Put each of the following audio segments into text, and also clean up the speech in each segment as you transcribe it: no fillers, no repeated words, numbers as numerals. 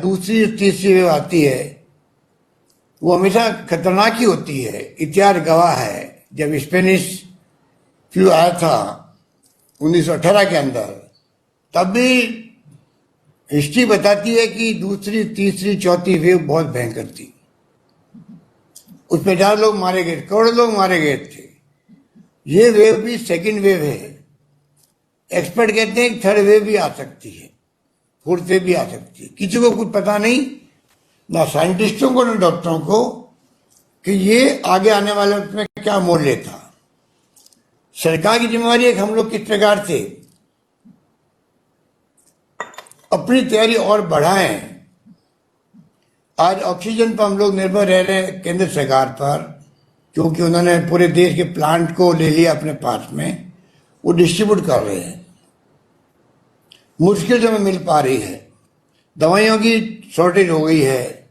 दूसरी तीसरी वेव आती है वो हमेशा खतरनाक ही होती है। इतिहास गवाह है, जब स्पेनिश फ्लू आया था 1918 के अंदर, तब भी हिस्ट्री बताती है कि दूसरी तीसरी चौथी वेव बहुत भयंकर थी। उसमें 1000 लोग मारे गए, करोड़ों लोग मारे गए थे। ये वेव भी सेकंड वेव है। एक्सपर्ट कहते हैं थर्ड वेव भी आ सकती है, फोर्थ वेव भी आ सकती है। किसी को कुछ पता नहीं, ना साइंटिस्टों को ना डॉक्टरों को, कि ये आगे आने वाले वक्त में क्या मोड़ लेता। सरकार की जिम्मेवारी है कि हम लोग किस प्रकार से अपनी तैयारी और बढ़ाएं। आज ऑक्सीजन पर हम लोग निर्भर रह रहे हैं केंद्र सरकार पर, क्योंकि उन्होंने पूरे देश के प्लांट को ले लिया अपने पास में, वो डिस्ट्रीब्यूट कर रहे हैं। मुश्किल से हमें मिल पा रही है। दवाइयों की शॉर्टेज हो गई है,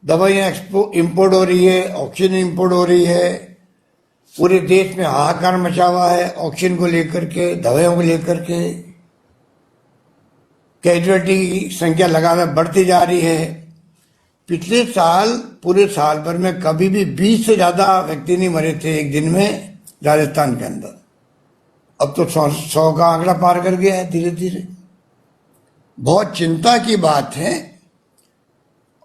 दवाइयाँ इंपोर्ट हो रही है, ऑक्सीजन इंपोर्ट हो रही है। पूरे देश में हाहाकार मचा हुआ है ऑक्सीजन को लेकर के, दवाइयों को लेकर के। कैजुअलिटी की संख्या लगातार बढ़ती जा रही है। पिछले साल पूरे साल भर में कभी भी 20 से ज्यादा व्यक्ति नहीं मरे थे एक दिन में राजस्थान के अंदर। अब तो 100 का आंकड़ा पार कर गया है धीरे धीरे। बहुत चिंता की बात है,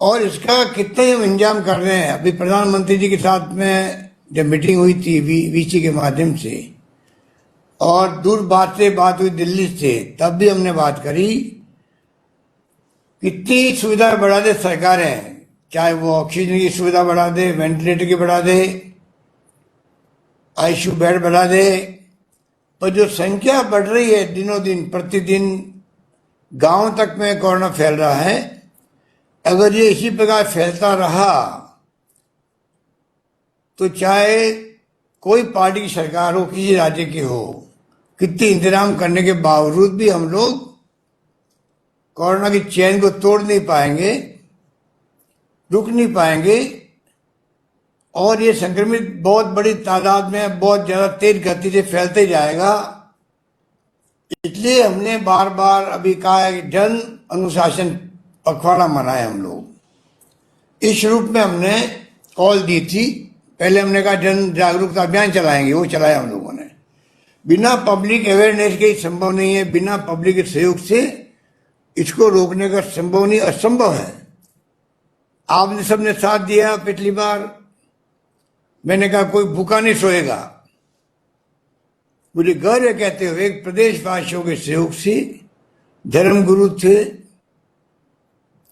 और इसका कितने हम इंतजाम कर रहे हैं। अभी प्रधानमंत्री जी के साथ में जब मीटिंग हुई थी वीसी के माध्यम से, और दूर बात हुई दिल्ली से, तब भी हमने बात करी कितनी सुविधा बढ़ा दे सरकारें, चाहे वो ऑक्सीजन की सुविधा बढ़ा दे, वेंटिलेटर की बढ़ा दे, आईसीयू बेड बढ़ा दे, पर जो संख्या बढ़ रही है दिनों दिन, प्रतिदिन गांव तक में कोरोना फैल रहा है। अगर ये इसी प्रकार फैलता रहा तो चाहे कोई पार्टी की सरकार हो, किसी राज्य की हो, कितने इंतजाम करने के बावजूद भी हम लोग कोरोना की चेन को तोड़ नहीं पाएंगे, रुक नहीं पाएंगे, और ये संक्रमित बहुत बड़ी तादाद में बहुत ज्यादा तेज गति से फैलते जाएगा। इसलिए हमने बार बार अभी कहा है कि जन अनुशासन पखवाड़ा मनाए हम लोग। इस रूप में हमने कॉल दी थी। पहले हमने कहा जन जागरूकता अभियान चलाएंगे, वो चलाया हम लोगों ने। बिना पब्लिक अवेयरनेस के संभव नहीं है, बिना पब्लिक के सहयोग से इसको रोकने का संभव नहीं, असंभव है। आपने सबने साथ दिया। पिछली बार मैंने कहा कोई भूखा नहीं सोएगा। मुझे गर्व है कहते हुए एक प्रदेशवासियों के सहयोग से, धर्मगुरु थे,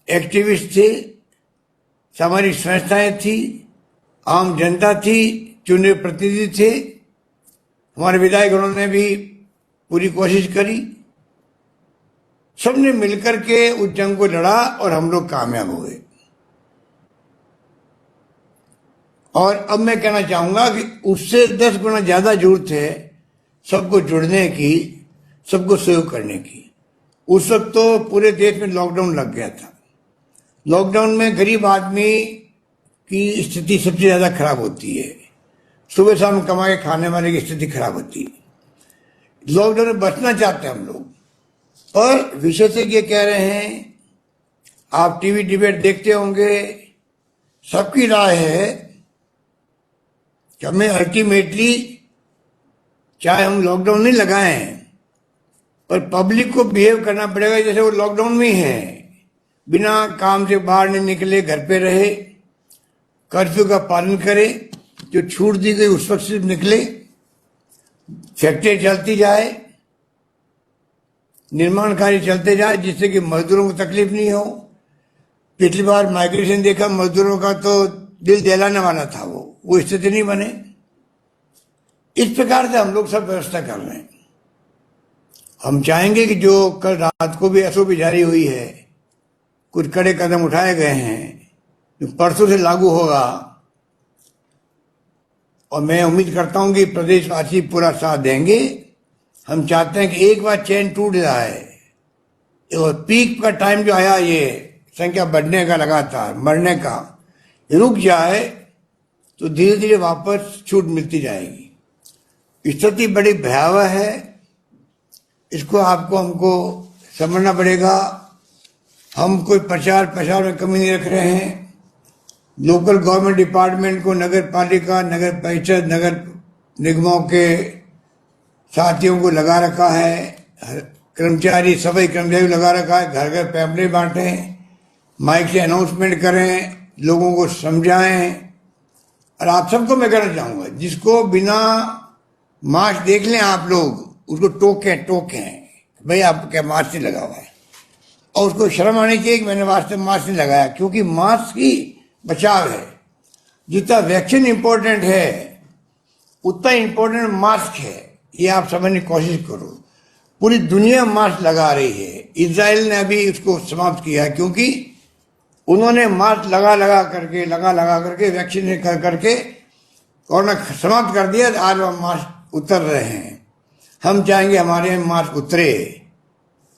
एक्टिविस्ट थे, सामाजिक संस्थाएं थी, आम जनता थी, चुने प्रतिनिधि थे, हमारे विधायकगणों ने भी पूरी कोशिश करी। सबने मिलकर के उस जंग को लड़ा और हम लोग कामयाब हुए। और अब मैं कहना चाहूंगा कि उससे 10 गुना ज्यादा जरूरत है सबको जुड़ने की, सबको सहयोग करने की। उस वक्त तो पूरे देश में लॉकडाउन लग गया था। लॉकडाउन में गरीब आदमी की स्थिति सबसे ज्यादा खराब होती है। सुबह शाम कमा के खाने वाले की स्थिति खराब होती है। लॉकडाउन में बचना चाहते हैं हम लोग, और विशेषज्ञ कह रहे हैं, आप टीवी डिबेट देखते होंगे, सबकी राय है कि हमें अल्टीमेटली चाहे हम लॉकडाउन नहीं लगाएं, पर पब्लिक को बिहेव करना पड़ेगा जैसे वो लॉकडाउन में ही है। बिना काम से बाहर नहीं निकले, घर पे रहे, कर्फ्यू का पालन करे, जो छूट दी गई उस वक्त सिर्फ निकले, फैक्ट्री चलती जाए, निर्माण कार्य चलते जाए, जिससे कि मजदूरों को तकलीफ नहीं हो। पिछली बार माइग्रेशन देखा, मजदूरों का तो दिल जलाने वाला था, वो स्थिति नहीं बने। इस प्रकार से हम लोग सब व्यवस्था कर रहे हैं। हम चाहेंगे कि जो कल रात को भी एसओपी जारी हुई है, कुछ कड़े कदम उठाए गए हैं, जो परसों से लागू होगा, और मैं उम्मीद करता हूं कि प्रदेशवासी पूरा साथ देंगे। हम चाहते हैं कि एक बार चेन टूट जाए, और पीक का टाइम जो आया, ये संख्या बढ़ने का, लगातार मरने का, रुक जाए, तो धीरे धीरे वापस छूट मिलती जाएगी। स्थिति बड़ी भयावह है, इसको आपको हमको समझना पड़ेगा। हम कोई प्रचार प्रसार में कमी नहीं रख रहे हैं। लोकल गवर्नमेंट डिपार्टमेंट को, नगर पालिका, नगर परिषद, नगर निगमों के साथियों को लगा रखा है, कर्मचारी, सफाई कर्मचारी लगा रखा है, घर घर पैम्पलेट बांटें, माइक से अनाउंसमेंट करें, लोगों को समझाएं। और आप सबको मैं कहना चाहूंगा, जिसको बिना मास्क देख लें आप लोग, उसको टोकें भाई आप क्या मास्क नहीं लगा हुआ है, और उसको शर्म आनी चाहिए कि मैंने वास्तव में मास्क नहीं लगाया, क्योंकि मास्क ही बचाव है। जितना वैक्सीन इंपॉर्टेंट है उतना इंपॉर्टेंट मास्क है, ये आप समझने की कोशिश करो। पूरी दुनिया मास्क लगा रही है। इजराइल ने अभी उसको समाप्त किया, क्योंकि उन्होंने मास्क लगा करके वैक्सीन कर करके कोरोना समाप्त कर दिया। आज वह मास्क उतर रहे हैं। हम चाहेंगे हमारे मास्क उतरे,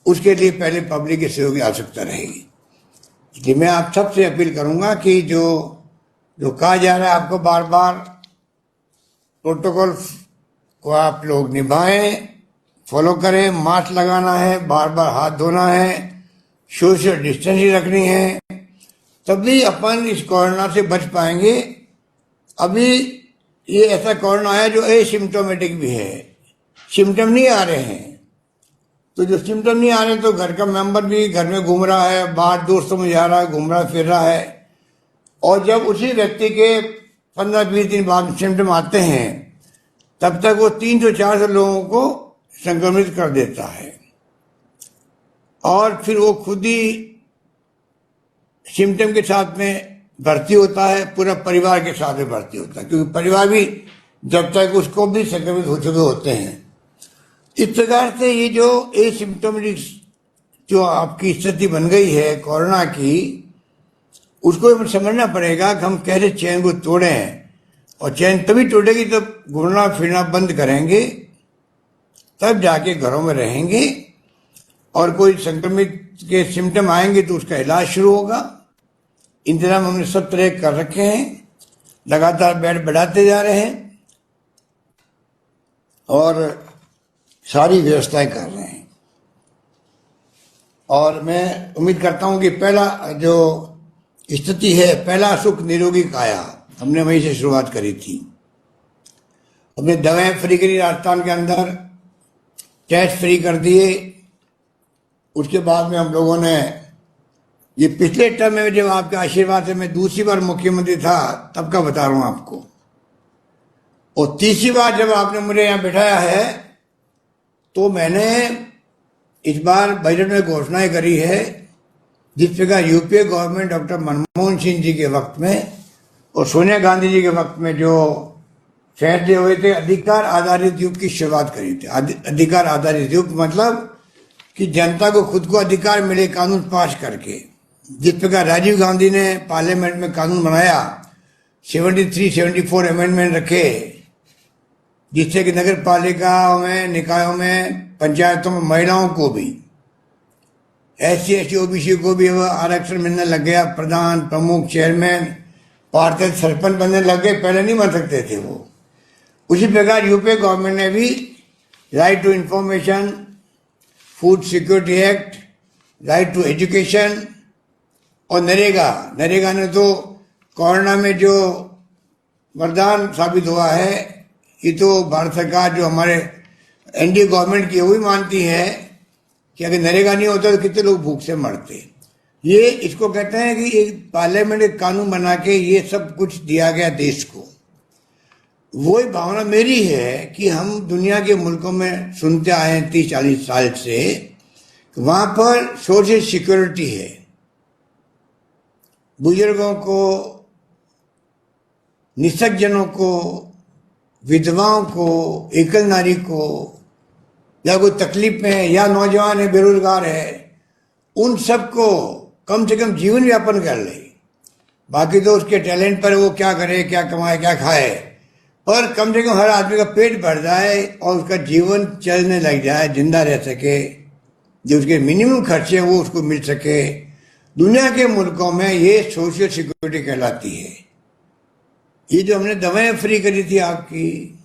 उसके लिए पहले पब्लिक के सहयोग की आवश्यकता रहेगी। इसलिए मैं आप सबसे अपील करूंगा कि जो कहा जा रहा है आपको बार बार, प्रोटोकॉल को आप लोग निभाएं, फॉलो करें। मास्क लगाना है, बार बार हाथ धोना है, सोशल डिस्टेंसिंग रखनी है, तभी अपन इस कोरोना से बच पाएंगे। अभी ये ऐसा कोरोना है जो एसिम्टोमेटिक भी है, सिम्टम नहीं आ रहे हैं। तो जो सिम्टम नहीं आ रहे तो घर का मेंबर भी घर में घूम रहा है, बाहर दोस्तों में जा रहा है, घूम रहा फिर रहा है, और जब उसी व्यक्ति के 15-20 दिन बाद सिम्टम आते हैं तब तक वो 300-400 लोगों को संक्रमित कर देता है, और फिर वो खुद ही सिम्टम के साथ में भर्ती होता है, पूरा परिवार के साथ में भर्ती होता है, क्योंकि परिवार भी जब तक उसको भी संक्रमित हो चुके होते हैं। इस प्रकार से ये जो एसिम्टोमेटिक जो आपकी स्थिति बन गई है कोरोना की, उसको हमें समझना पड़ेगा कि हम कैसे चैन को तोड़ें, और चैन तभी टूटेगी जब घूमना फिरना बंद करेंगे, तब जाके घरों में रहेंगे, और कोई संक्रमित के सिम्टम आएंगे तो उसका इलाज शुरू होगा। इंतजाम हमने सब तरह कर रखे हैं, लगातार बेड बढ़ाते जा रहे हैं और सारी व्यवस्थाएं कर रहे हैं। और मैं उम्मीद करता हूं कि पहला जो स्थिति है, पहला सुख निरोगी काया, हमने वहीं से शुरुआत करी थी। हमने दवाएं फ्री करी राजस्थान के अंदर, टेस्ट फ्री कर दिए। उसके बाद में हम लोगों ने, ये पिछले टर्म में जब आपके आशीर्वाद से मैं दूसरी बार मुख्यमंत्री था तब का बता रहा हूं आपको, और तीसरी बार जब आपने मुझे यहां बिठाया है तो मैंने इस बार बजट में घोषणाएं करी है, जिस प्रकार यूपीए गवर्नमेंट डॉक्टर मनमोहन सिंह जी के वक्त में और सोनिया गांधी जी के वक्त में जो फैसले हुए थे, अधिकार आधारित युग की शुरुआत करी थी। अधिकार आधारित युग मतलब कि जनता को खुद को अधिकार मिले कानून पास करके। जिस प्रकार राजीव गांधी ने पार्लियामेंट में कानून बनाया, 73-74 अमेंडमेंट रखे, जिससे कि नगर पालिकाओं में, निकायों में, पंचायतों में महिलाओं को भी, SC ST OBC को भी आरक्षण मिलने लग गया। प्रधान, प्रमुख, चेयरमैन, पार्षद, सरपंच बनने लग गए, पहले नहीं बन सकते थे वो। उसी प्रकार यूपीए गवर्नमेंट ने भी right to information, food security act, right to education, और नरेगा ने तो कोरोना में जो वरदान साबित हुआ है। ये तो भारत सरकार जो हमारे एनडीए गवर्नमेंट की वही मानती है कि अगर नरेगा नहीं होता तो कितने लोग भूख से मरते। ये इसको कहते हैं कि एक पार्लियामेंट एक कानून बना के ये सब कुछ दिया गया देश को। वही भावना मेरी है कि हम दुनिया के मुल्कों में सुनते आए हैं 30-40 साल से, वहां पर सोशल सिक्योरिटी है। बुजुर्गों को, निसज्जनों को, विधवाओं को, एकल नारी को, या कोई तकलीफ में है, या नौजवान है, बेरोजगार है, उन सबको कम से कम जीवन यापन कर ले। बाकी तो उसके टैलेंट पर वो क्या करे, क्या कमाए, क्या खाए, पर कम से कम हर आदमी का पेट भर जाए और उसका जीवन चलने लग जाए, जिंदा रह सके, जो उसके मिनिमम खर्चे हैं वो उसको मिल सके। दुनिया के मुल्कों में ये सोशल सिक्योरिटी कहलाती है। ये जो हमने दवाएं फ्री करी थी आपकी,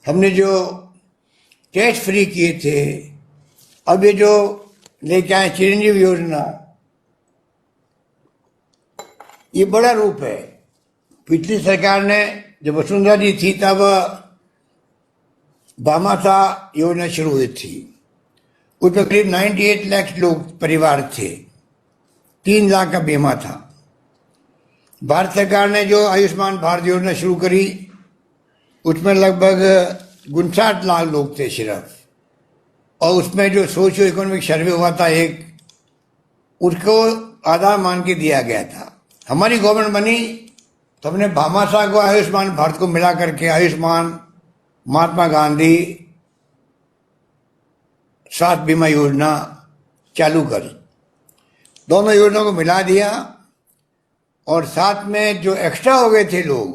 हमने जो टेस्ट फ्री किए थे, अब ये जो लेके आए चिरंजीव योजना। ये बड़ा रूप है। पिछली सरकार ने जब वसुंधरा जी थी तब भामाशाह योजना शुरू हुई थी। उसमें करीब 98 लाख लोग परिवार थे, 3 लाख का बीमा था। भारत सरकार ने जो आयुष्मान भारत योजना शुरू करी उसमें लगभग 59 लाख लोग थे सिर्फ, और उसमें जो सोशियो इकोनॉमिक सर्वे हुआ था एक, उसको आधार मान के दिया गया था। हमारी गवर्नमेंट बनी तो हमने भामाशाह को आयुष्मान भारत को मिला करके आयुष्मान महात्मा गांधी स्वास्थ्य बीमा योजना चालू करी। दोनों योजनाओं को मिला दिया और साथ में जो एक्स्ट्रा हो गए थे लोग,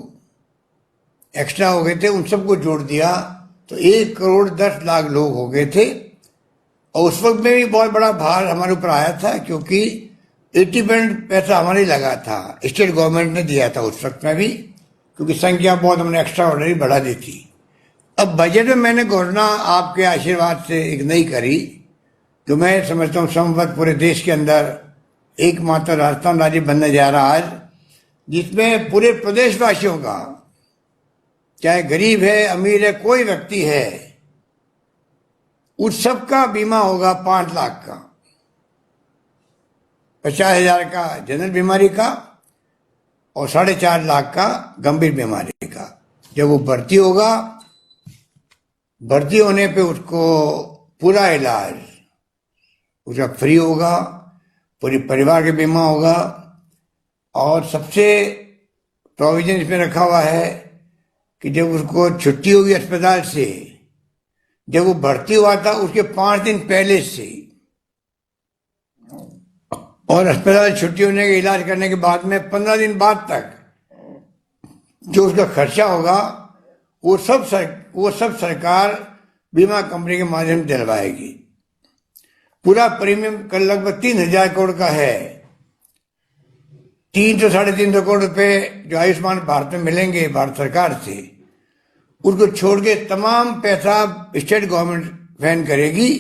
एक्स्ट्रा हो गए थे, उन सबको जोड़ दिया तो 1,10,00,000 लोग हो गए थे। और उस वक्त में भी बहुत बड़ा भार हमारे ऊपर आया था, क्योंकि 80% पैसा हमारे लगा था, स्टेट गवर्नमेंट ने दिया था उस वक्त में भी, क्योंकि संख्या बहुत हमने एक्स्ट्रा ऑर्डनरी बढ़ा दी थी। अब बजट में मैंने घोषणा आपके आशीर्वाद से एक नई करी, जो मैं समझता हूँ संभवत पूरे देश के अंदर एकमात्र राजस्थान राज्य बनने जा रहा है, जिसमें पूरे प्रदेशवासियों का, चाहे गरीब है अमीर है कोई व्यक्ति है, उस सब का बीमा होगा 5 लाख का, 50,000 का जनरल बीमारी का और 4.5 लाख का गंभीर बीमारी का। जब वो भर्ती होगा, भर्ती होने पे उसको पूरा इलाज उसका फ्री होगा, पूरी परिवार के बीमा होगा। और सबसे प्रोविजन इसमें रखा हुआ है कि जब उसको छुट्टी होगी अस्पताल से, जब वो भर्ती हुआ था उसके 5 दिन पहले से और अस्पताल छुट्टी होने के इलाज करने के बाद में 15 दिन बाद तक जो उसका खर्चा होगा वो सब सरकार बीमा कंपनी के माध्यम से दिलवाएगी। पूरा प्रीमियम कल लगभग 3,000 करोड़ का है। 300 साढ़े 300 करोड़ रुपए जो आयुष्मान भारत में मिलेंगे भारत सरकार से, उसको छोड़ के तमाम पैसा स्टेट गवर्नमेंट वहन करेगी।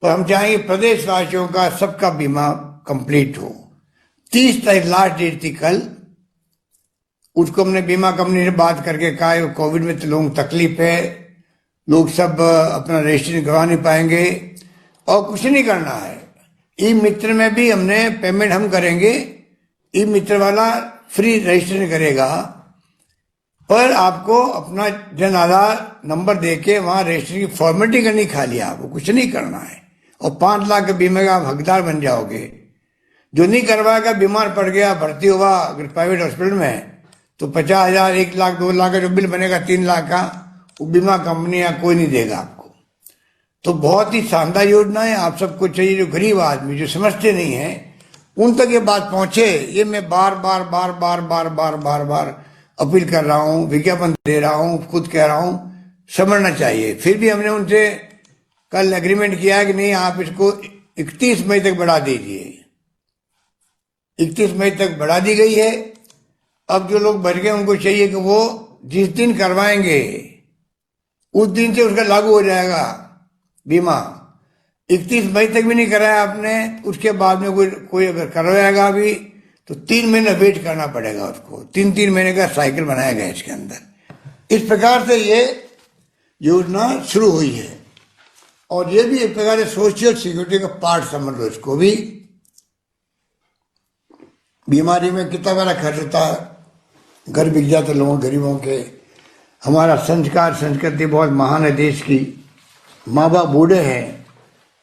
तो हम चाहेंगे प्रदेशवासियों का सबका बीमा कंप्लीट हो। 30 तारीख लास्ट डेट थी कल। उसको हमने बीमा कंपनी से बात करके कहा कोविड में तो लोगों को तकलीफ है, लोग सब अपना रजिस्ट्रेशन करवा नहीं पाएंगे और कुछ नहीं करना है। ई मित्र में भी हमने पेमेंट हम करेंगे, ई मित्र वाला फ्री रजिस्ट्रेशन करेगा, पर आपको अपना जन आधार नंबर देके वहां रजिस्ट्रेशन की फॉर्मेलिटी करनी, खाली आपको कुछ नहीं करना है और 5 लाख के बीमे का आप हकदार बन जाओगे। जो नहीं करवाएगा, बीमार पड़ गया, भर्ती हुआ अगर प्राइवेट हॉस्पिटल में, तो 50,000 1 लाख 2 लाख का जो बिल बनेगा 3 लाख का, वो बीमा कंपनी या कोई नहीं देगा आपको। तो बहुत ही शानदार योजना है। आप सबको चाहिए, जो गरीब आदमी जो समझते नहीं है उन तक ये बात पहुंचे। ये मैं बार बार बार बार बार बार बार बार अपील कर रहा हूँ, विज्ञापन दे रहा हूँ, खुद कह रहा हूँ, समझना चाहिए। फिर भी हमने उनसे कल एग्रीमेंट किया है कि नहीं, आप इसको 31 मई तक बढ़ा दीजिए। 31 मई तक बढ़ा दी गई है। अब जो लोग बच गए उनको चाहिए कि वो जिस दिन करवाएंगे उस दिन से उसका लागू हो जाएगा बीमा। 31 मई तक भी नहीं कराया आपने, उसके बाद में कोई अगर करवाएगा भी तो 3 महीने वेट करना पड़ेगा उसको। 3-3 महीने का साइकिल बनाया गया इसके अंदर। इस प्रकार से ये योजना शुरू हुई है और ये भी एक प्रकार से सोशल सिक्योरिटी का पार्ट समझ लो इसको भी। बीमारी में कितना बड़ा खर्च होता है, घर बिक जाते लोगों गरीबों के। हमारा संस्कार संस्कृति बहुत महान है देश की। माँ बाप बूढ़े हैं,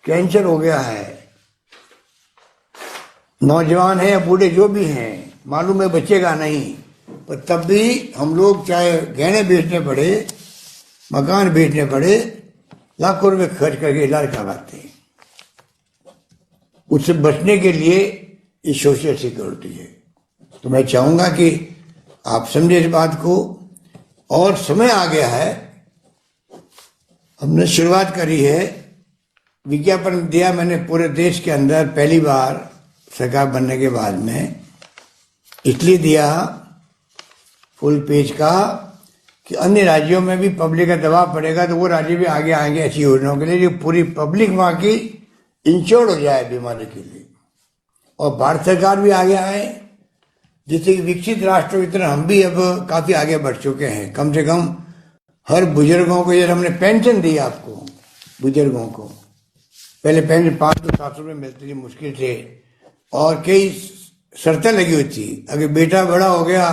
कैंसर हो गया है, नौजवान है या बूढ़े जो भी हैं, मालूम है बचेगा नहीं, पर तब भी हम लोग चाहे गहने बेचने पड़े, मकान बेचने पड़े, लाखों रुपए खर्च करके इलाज करवाते हैं। उससे बचने के लिए ये सोशल सिक्योरिटी है। तो मैं चाहूंगा कि आप समझे इस बात को। और समय आ गया है, हमने शुरुआत करी है, विज्ञापन दिया मैंने पूरे देश के अंदर पहली बार सरकार बनने के बाद में, इसलिए दिया फुल पेज का कि अन्य राज्यों में भी पब्लिक का दबाव पड़ेगा तो वो राज्य भी आगे आएंगे ऐसी योजनाओं के लिए, जो पूरी पब्लिक वहाँ की इंश्योर्ड हो जाए बीमारी के लिए। और भारत सरकार भी आगे आए, जिससे कि विकसित राष्ट्रों की तरह हम भी अब काफी आगे बढ़ चुके हैं। कम से कम हर बुजुर्गों को, जैसे हमने पेंशन दी आपको, बुजुर्गों को पहले पेंशन 500-700 मिलती थी मुश्किल से, और कई शर्तें लगी हुई थी। अगर बेटा बड़ा हो गया,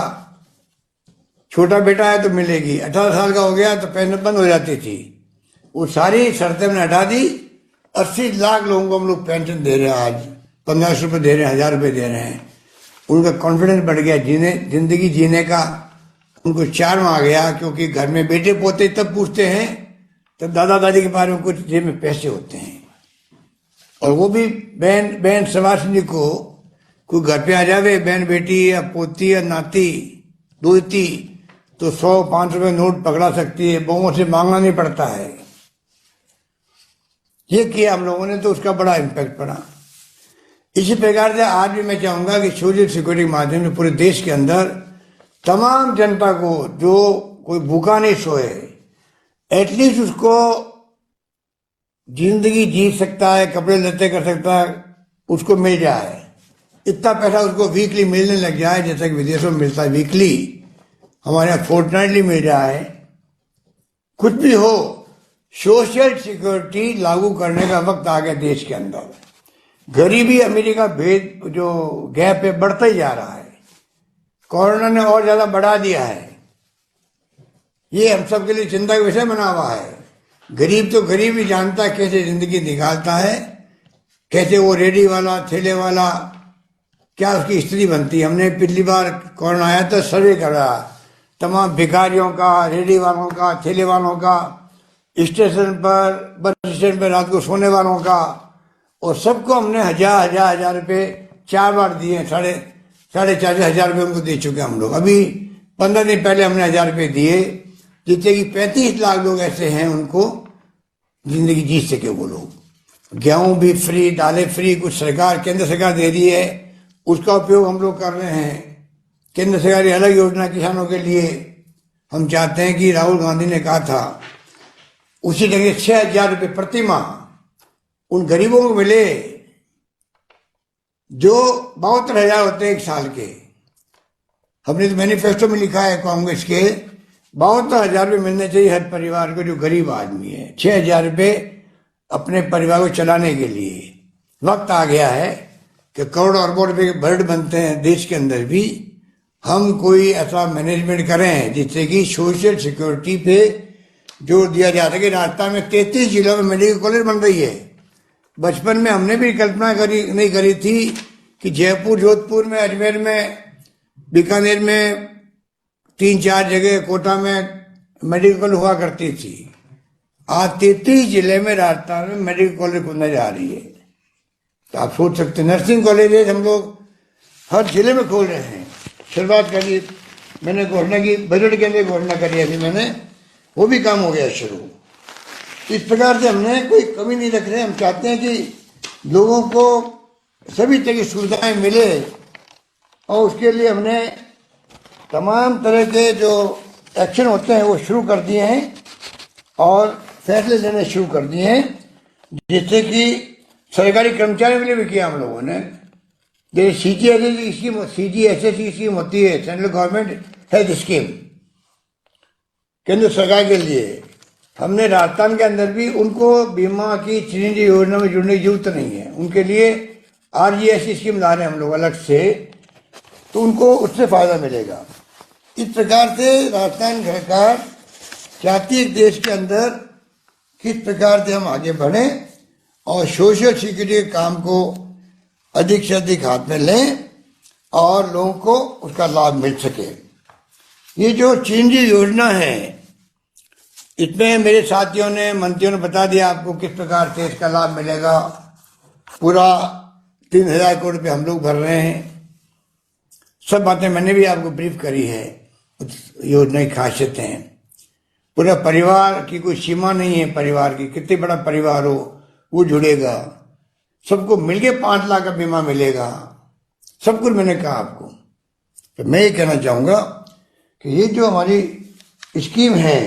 छोटा बेटा है तो मिलेगी, 18 साल का हो गया तो पेंशन बंद हो जाती थी। वो सारी शर्तें हमने हटा दी। 80 लाख लोगों को हम लोग पेंशन दे रहे हैं आज, 1500 रुपये दे रहे हैं, 1000 रुपये दे रहे हैं। उनका कॉन्फिडेंस बढ़ गया, जिंदगी जीने का उनको चार्म आ गया। क्योंकि घर में बेटे पोते तब पूछते हैं तब दादा दादी के बारे में कुछ जेब में पैसे होते हैं। और वो भी बहन सवासिनी को कोई घर पे आ जावे, बहन बेटी या पोती या नाती दोती, तो 100-500 रुपये नोट पकड़ा सकती है, बहुओं से मांगना नहीं पड़ता है। ये किया हम लोगों ने, तो उसका बड़ा इम्पैक्ट पड़ा। इसी प्रकार से आज भी मैं चाहूंगा कि सोशल सिक्योरिटी के माध्यम से पूरे देश के अंदर तमाम जनता को, जो कोई भूखा नहीं सोए, एटलीस्ट उसको जिंदगी जी सकता है, कपड़े लत्ते कर सकता है, उसको मिल जाए। इतना पैसा उसको वीकली मिलने लग जाए, जैसा कि विदेशों में मिलता है वीकली, हमारे यहाँ फोर्टनाइटली मिल जाए। कुछ भी हो, सोशल सिक्योरिटी लागू करने का वक्त आ गया देश के अंदर। गरीबी अमीरी का भेद, जो गैप है, बढ़ता ही जा रहा है। कोरोना ने और ज्यादा बढ़ा दिया है। ये हम सब के लिए चिंता का विषय बना हुआ है। गरीब तो गरीब ही जानता है कैसे जिंदगी निकालता है, कैसे वो रेडी वाला, ठेले वाला, क्या उसकी स्थिति बनती है। हमने पिछली बार कोरोना आया तो सर्वे करा तमाम भिखारियों का, रेडी वालों का, ठेले वालों का, स्टेशन पर, बस स्टैंड पर रात को सोने वालों का, और सबको हमने हजार रुपये 4 बार दिए। साढ़े 4,500 रुपये उनको दे चुके हम लोग। अभी 15 दिन पहले हमने 1000 रुपये दिए, जिससे कि 35 लाख लोग ऐसे हैं उनको जिंदगी जी सके वो लोग। गेहूं भी फ्री, दालें फ्री, कुछ सरकार, केंद्र सरकार दे दी है, उसका उपयोग हम लोग कर रहे हैं। केंद्र सरकार की अलग योजना किसानों के लिए। हम चाहते हैं कि राहुल गांधी ने कहा था उसी जगह 6,000 रुपये प्रति माह उन गरीबों को मिले जो 72,000 होते हैं एक साल के। हमने तो मैनिफेस्टो में लिखा है कांग्रेस के, 72,000 रुपये मिलने चाहिए हर परिवार को जो गरीब आदमी है। 6,000 रुपये अपने परिवार को चलाने के लिए। वक्त आ गया है कि करोड़ों अरबों रुपये के बजट बनते हैं देश के अंदर भी, हम कोई ऐसा मैनेजमेंट करें जिससे कि सोशल सिक्योरिटी पे जोर दिया जा सके। राजस्थान में 33 जिलों में मेडिकल कॉलेज बन रही है। बचपन में हमने भी कल्पना नहीं करी थी कि जयपुर, जोधपुर में, अजमेर में, बीकानेर में 3-4 जगह, कोटा में मेडिकल कॉलेज हुआ करती थी। आज 33 जिले में राजस्थान में मेडिकल कॉलेज खुलने जा रही है। तो आप सोच सकते हैं, नर्सिंग कॉलेज हम लोग हर जिले में खोल रहे हैं। शुरुआत करी, मैंने घोषणा की, बजट के लिए घोषणा करी अभी मैंने, वो भी काम हो गया शुरू। इस प्रकार से हमने कोई कमी नहीं रख रहे। हम चाहते हैं कि लोगों को सभी तरह की सुविधाएं मिले, और उसके लिए हमने तमाम तरह के जो एक्शन होते हैं वो शुरू कर दिए हैं और फैसले लेने शुरू कर दिए हैं, जिससे कि सरकारी कर्मचारियों के लिए भी किया हम लोगों ने। जैसे CGHS की स्कीम होती है, सेंट्रल गवर्नमेंट हेल्थ स्कीम, केंद्र सरकार के लिए। हमने राजस्थान के अंदर भी उनको बीमा की चिरंजीवी योजना में जुड़ने की जरूरत नहीं है। उनके लिए RGS स्कीम ला रहे हैं हम लोग अलग से, तो उनको उससे फायदा मिलेगा। इस प्रकार से राजस्थान सरकार चाहती है देश के अंदर किस प्रकार से हम आगे बढ़ें और सोशल सिक्योरिटी के काम को अधिक से अधिक हाथ में लें और लोगों को उसका लाभ मिल सके। ये जो चिरंजीवी योजना है, इसमें मेरे साथियों ने, मंत्रियों ने बता दिया आपको किस प्रकार से इसका लाभ मिलेगा। पूरा 3,000 करोड़ रुपये हम लोग भर रहे हैं। सब बातें मैंने भी आपको ब्रीफ करी है। योजना की खासियतें, पूरा परिवार की कोई सीमा नहीं है। परिवार की कितने बड़ा परिवार हो वो जुड़ेगा, सबको मिलके 5 लाख का बीमा मिलेगा। सब कुछ मैंने कहा आपको। तो मैं ये कहना चाहूंगा कि ये जो हमारी स्कीम है,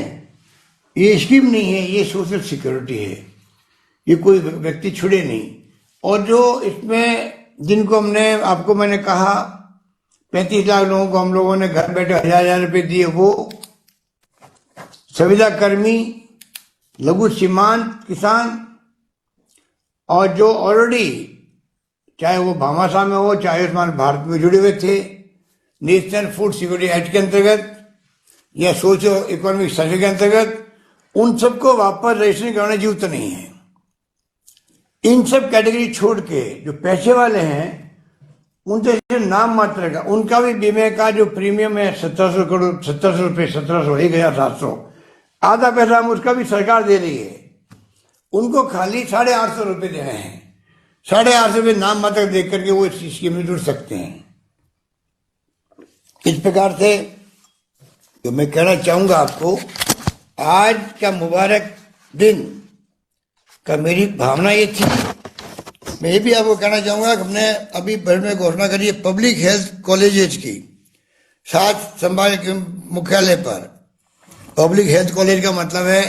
ये स्कीम नहीं है, ये सोशल सिक्योरिटी है। ये कोई व्यक्ति छुड़े नहीं। और जो इसमें जिनको हमने आपको मैंने कहा 35 लाख लोगों को हम लोगों ने घर बैठे 1,000 रुपए दिए, वो संविदा कर्मी, लघु सीमांत किसान, और जो ऑलरेडी चाहे वो भामाशाह में हो चाहे आयुष्मान भारत में जुड़े हुए थे, नेशनल फूड सिक्योरिटी एक्ट के अंतर्गत या सोशो इकोनॉमिक सर्वे के अंतर्गत, उन सबको वापस रजिस्ट्रेशन कराने की जरूरत नहीं है। इन सब कैटेगरी छोड़ के जो पैसे वाले हैं उनसे नाम मात्र का उनका भी बीमे का जो प्रीमियम है 1700 करोड़ 1700 रुपये 1700 1700 आधा पैसा हम उसका भी सरकार दे रही है। उनको खाली 850 रुपये देने हैं। 850 रुपये नाम मात्र देख करके वो इस स्कीम में जुड़ सकते हैं। इस प्रकार से तो मैं कहना चाहूंगा आपको, आज का मुबारक दिन का मेरी भावना ये थी। मैं ये भी आपको कहना चाहूंगा कि हमने अभी बजट में घोषणा करी है पब्लिक हेल्थ कॉलेजेस की, साथ संभाल के मुख्यालय पर पब्लिक हेल्थ कॉलेज का मतलब है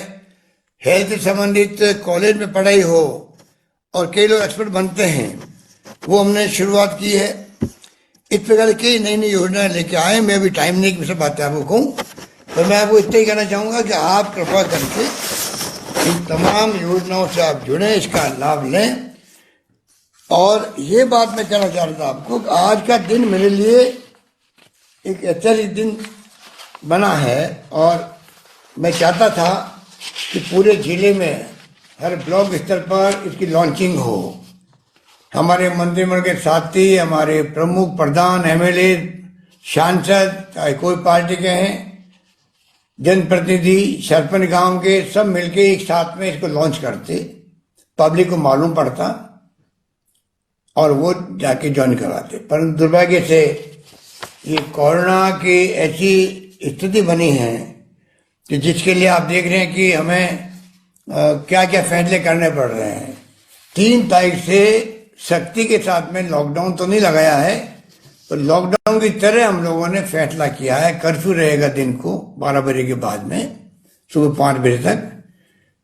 हेल्थ संबंधित कॉलेज में पढ़ाई हो और कई लोग एक्सपर्ट बनते हैं, वो हमने शुरुआत की है। इस प्रकार की नई नई योजनाएं लेके आए। मैं अभी टाइम नहीं की सब बातें आपको कहूँ, तो मैं आपको इतना ही कहना चाहूंगा कि आप कृपा करके इन तमाम योजनाओं से आप जुड़े, इसका लाभ लें। और ये बात मैं कहना चाह रहा था आपको, आज का दिन मेरे लिए एक ऐतिहासिक दिन बना है और मैं चाहता था कि पूरे जिले में हर ब्लॉक स्तर पर इसकी लॉन्चिंग हो। हमारे मंत्रिमंडल के साथी, हमारे प्रमुख प्रधान, एमएलए, सांसद, चाहे कोई पार्टी के हैं, जनप्रतिनिधि, सरपंच गांव के, सब मिलके एक साथ में इसको लॉन्च करते, पब्लिक को मालूम पड़ता और वो जाके ज्वाइन करवाते। परंतु दुर्भाग्य से ये कोरोना की ऐसी स्थिति बनी है कि जिसके लिए आप देख रहे हैं कि हमें क्या क्या फैसले करने पड़ रहे हैं। 3 तारीख से सख्ती के साथ में लॉकडाउन तो नहीं लगाया है, तो लॉकडाउन की तरह हम लोगों ने फैसला किया है। कर्फ्यू रहेगा दिन को 12 बजे के बाद में, सुबह 5 बजे तक।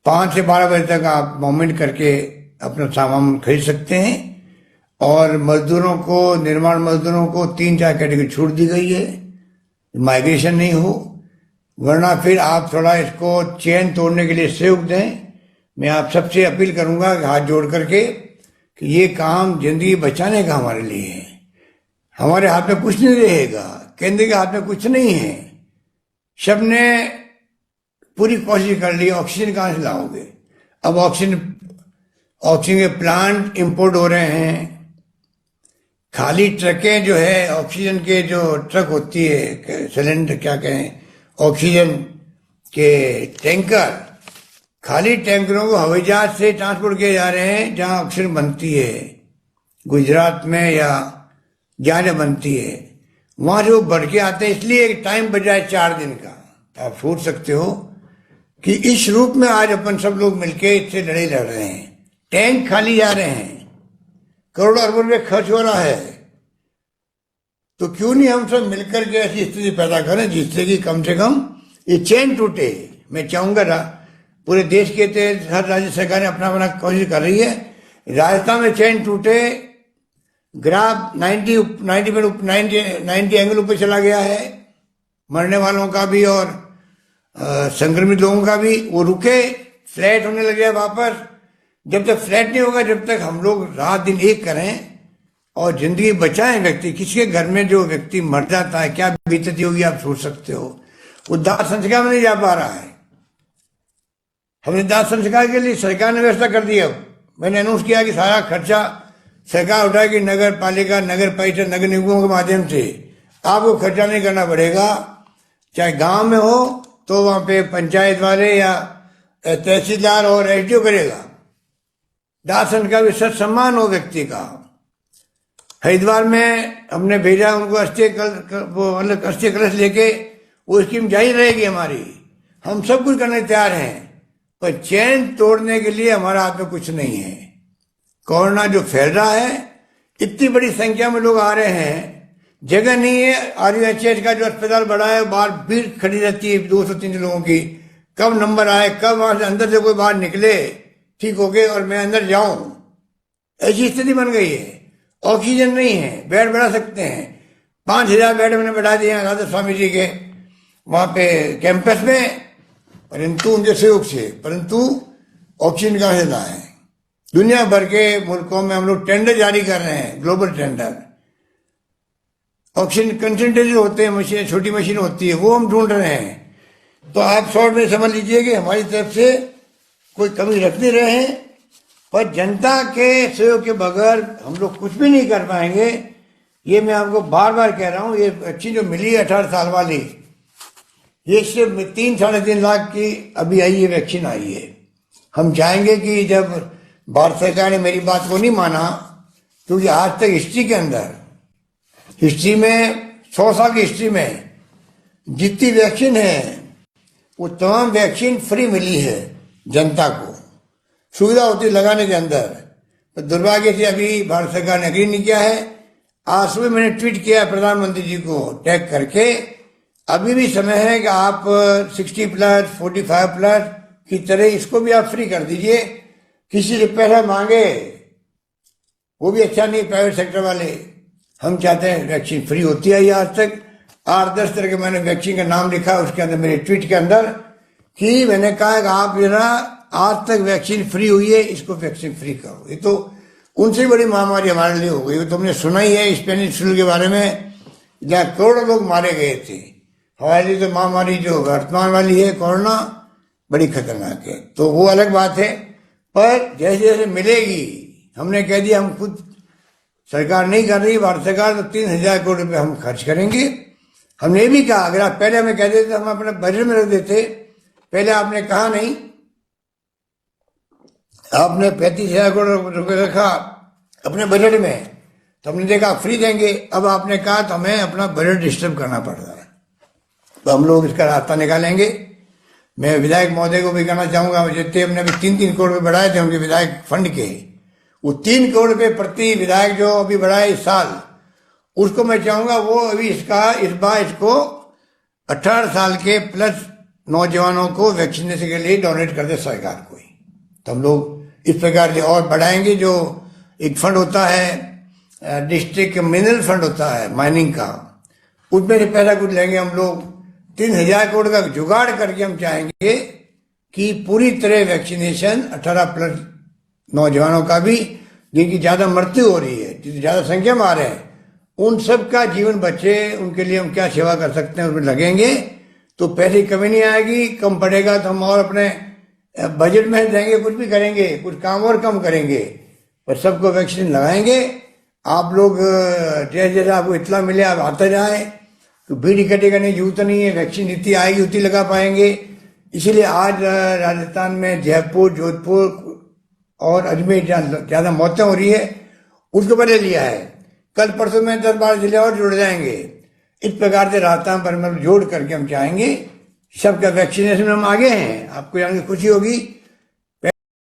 5 से 12 बजे तक आप मूवमेंट करके अपना सामान खरीद सकते हैं। और मजदूरों को, निर्माण मजदूरों को 3-4 कैटेगरी छूट दी गई है, माइग्रेशन नहीं हो, वरना फिर आप थोड़ा इसको चेन तोड़ने के लिए सहयोग दें। मैं आप सबसे अपील करूंगा हाथ जोड़ करके कि ये काम जिंदगी बचाने का हमारे लिए है। हमारे हाथ में कुछ नहीं रहेगा, केंद्र के हाथ में कुछ नहीं है। सबने पूरी कोशिश कर ली, ऑक्सीजन कहाँ से लाओगे? अब ऑक्सीजन के प्लांट इंपोर्ट हो रहे हैं। खाली ट्रकें जो है ऑक्सीजन के जो ट्रक होती है, सिलेंडर क्या कहें, ऑक्सीजन के टैंकर, खाली टैंकरों को हवाई जहाज से ट्रांसपोर्ट किए जा रहे हैं जहां ऑक्सीजन बनती है, गुजरात में या जहां बनती है, वहां जो बढ़ के आते हैं। इसलिए एक टाइम बचा है 4 दिन का। आप सोच सकते हो कि इस रूप में आज अपन सब लोग मिलके इससे लड़ाई लड़ रहे हैं। टैंक खाली जा रहे हैं, करोड़ों अरबों रुपये खर्च हो रहा है, तो क्यों नहीं हम सब मिलकर के ऐसी स्थिति पैदा करें जिससे कि कम से कम ये चेन टूटे। मैं चाहूंगा पूरे देश के तहत हर राज्य सरकारें अपना अपना कोशिश कर रही है। राजस्थान में चेन टूटे, ग्राफ 90 एंगल ऊपर चला गया है, मरने वालों का भी और संक्रमित लोगों का भी, वो रुके, फ्लैट होने लग गया वापस। जब तक फ्लैट नहीं होगा, जब तक हम लोग रात दिन एक करें और जिंदगी बचाएं व्यक्ति। किसी के घर में जो व्यक्ति मर जाता है, क्या बीतती होगी आप सोच सकते हो। वो दाह संस्कार में नहीं जा पा रहा है। हमने दाह संस्कार के लिए सरकार ने व्यवस्था कर दी। अब मैंने अनाउंस किया कि सारा खर्चा सरकार उठाएगी, नगर पालिका, नगर परिषद, नगर निगमों के माध्यम से। आपको खर्चा नहीं करना पड़ेगा। चाहे गांव में हो तो वहां पे पंचायत वाले या तहसीलदार और एसडीओ करेगा। दाह संस्कार भी सत सम्मान हो व्यक्ति का। हरिद्वार में हमने भेजा उनको अस्थि कलश लेके, वो स्कीम जारी रहेगी हमारी। हम सब कुछ करने तैयार हैं, पर चैन तोड़ने के लिए हमारा हाथ में कुछ नहीं है। कोरोना जो फैल रहा है, इतनी बड़ी संख्या में लोग आ रहे हैं, जगह नहीं है। RUHS का जो अस्पताल बड़ा है, बाहर भीड़ खड़ी रहती है 200-300 लोगों की। कब नंबर आए, कब वहां से अंदर से कोई बाहर निकले ठीक हो गए और मैं अंदर जाऊं, ऐसी स्थिति बन गई है। ऑक्सीजन नहीं है, बेड बढ़ा सकते हैं, 5,000 बेड मैंने बढ़ा दिए हैं राधा स्वामी जी के वहां पे कैंपस में, परंतु उनके सहयोग से, परंतु ऑक्सीजन कहाँ से लाए? दुनिया भर के मुल्कों में हम लोग टेंडर जारी कर रहे हैं, ग्लोबल टेंडर। ऑक्सीजन कंसंट्रेटर होते हैं, मशीन, छोटी मशीन होती है, वो हम ढूंढ रहे हैं। तो आप शॉर्ट में समझ लीजिए कि हमारी तरफ से कोई कमी रख नहीं रहे हैं, पर जनता के सहयोग के बगैर हम लोग कुछ भी नहीं कर पाएंगे। ये मैं आपको बार बार कह रहा हूँ। ये वैक्सीन जो मिली है 18 साल वाली, ये सिर्फ 3-3.5 लाख की अभी आई, ये वैक्सीन आई है। हम चाहेंगे कि जब भारत सरकार ने मेरी बात को नहीं माना, क्योंकि आज तक हिस्ट्री के अंदर, हिस्ट्री में 100 साल की हिस्ट्री में जितनी वैक्सीन है वो तमाम वैक्सीन फ्री मिली है जनता को, सुविधा होती है लगाने के अंदर। तो दुर्भाग्य से अभी भारत सरकार ने एग्री नहीं किया है। आज सुबह मैंने ट्वीट किया प्रधानमंत्री जी को टैग करके, अभी भी समय है कि आप 60+, 45+ की तरह इसको भी आप फ्री कर दीजिए। किसी से पैसा मांगे वो भी अच्छा नहीं, प्राइवेट सेक्टर वाले। हम चाहते हैं वैक्सीन फ्री होती है। आज तक 8-10 तरह के मैंने वैक्सीन का नाम लिखा उसके अंदर, मेरे ट्वीट के अंदर, कि मैंने कहा कि आप जरा आज तक वैक्सीन फ्री हुई है, इसको वैक्सीन फ्री करो। ये तो उनसे बड़ी महामारी हमारे लिए हो गई। तुमने सुना ही है स्पेनिश फ्लू के बारे में, जहाँ करोड़ों लोग मारे गए थे। हमारे लिए तो महामारी जो वर्तमान वाली है कोरोना, बड़ी खतरनाक है। तो वो अलग बात है, पर जैसे जैसे मिलेगी, हमने कह दिया, हम खुद सरकार नहीं कर रही, भारत सरकार, तो 3,000 करोड़ रुपए हम खर्च करेंगे। हमने ये भी कहा, अगर आप पहले हमें कह देते हम अपने बजट में रख देते। पहले आपने कहा नहीं, आपने 35,000 करोड़ रुपए रखा अपने बजट में, तो हमने देखा फ्री देंगे। अब आपने कहा तो हमें अपना बजट डिस्टर्ब करना पड़ रहा है। तो हम लोग इसका रास्ता निकालेंगे। मैं विधायक महोदय को भी कहना चाहूंगा, जितने हमने अभी 3-3 करोड़ रुपए बढ़ाए थे उनके विधायक फंड के, वो 3 करोड़ रुपए प्रति विधायक जो अभी बढ़ाए इस साल, उसको मैं चाहूंगा वो अभी इस बार इसको 18 साल के प्लस नौजवानों को वैक्सीनेशन के लिए डोनेट कर दे सरकार को ही। तो हम लोग इस प्रकार से और बढ़ाएंगे। जो एक फंड होता है डिस्ट्रिक्ट मिनरल फंड होता है माइनिंग का, उसमें से पैसा कुछ लेंगे हम लोग। 3,000 करोड़ का जुगाड़ करके हम चाहेंगे कि पूरी तरह वैक्सीनेशन 18+ नौजवानों का भी, जिनकी ज्यादा मृत्यु हो रही है, जितनी ज्यादा संख्या में आ रहे हैं, उन सब का जीवन बचे। उनके लिए हम क्या सेवा कर सकते हैं उसमें लगेंगे, तो पैसे की कमी नहीं आएगी। कम पड़ेगा तो हम और अपने बजट में देंगे, कुछ भी करेंगे, कुछ काम और कम करेंगे, पर सबको वैक्सीन लगाएंगे। आप लोग जैसे जैसे आपको इतना मिले आप आते जाए, तो भीड़ इकट्ठी करने की जरूरत नहीं है। वैक्सीन जितनी आएगी उतनी लगा पाएंगे। इसीलिए आज राजस्थान में जयपुर, जोधपुर और अजमेर जहाँ ज्यादा मौतें हो रही है, उसको पहले लिया है। कल परसों में 10-12 जिले और जुड़ जाएंगे। इस प्रकार से रास्ता पर जोड़ करके हम चाहेंगे सबका वैक्सीनेशन में हम आगे हैं। आपको जान के खुशी होगी